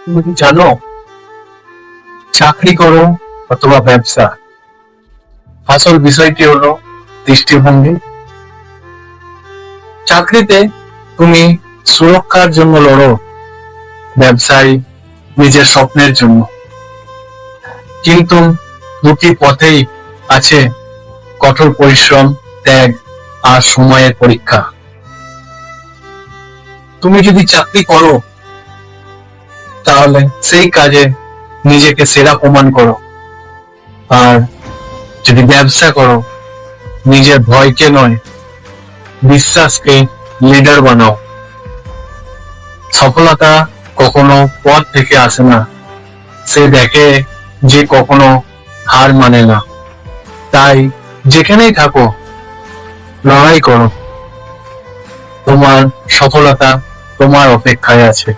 তুমি কি জানো, চাকরি করো অথবা ব্যবসা, আসল বিষয়টি হলো দৃষ্টিভঙ্গি। চাকরিতে তুমি সুরক্ষার জন্য লড়ো, ব্যবসায় নিজের স্বপ্নের জন্য। কিন্তু দুটি পথেই আছে কঠোর পরিশ্রম, ত্যাগ আর সময়ের পরীক্ষা। তুমি যদি চাকরি করো তাহলে সেই কাজে নিজেকে সেরা প্রমাণ করো, আর যদি ব্যবসা করো নিজের ভয়কে নয়, বিশ্বাসকে লিডার বানাও। সফলতা কখনো পথ থেকে আসে না, সে দেখে যে কখনো হার মানে না। তাই যেখানেই থাকো লড়াই করো, তোমার সফলতা তোমার অপেক্ষায় আছে।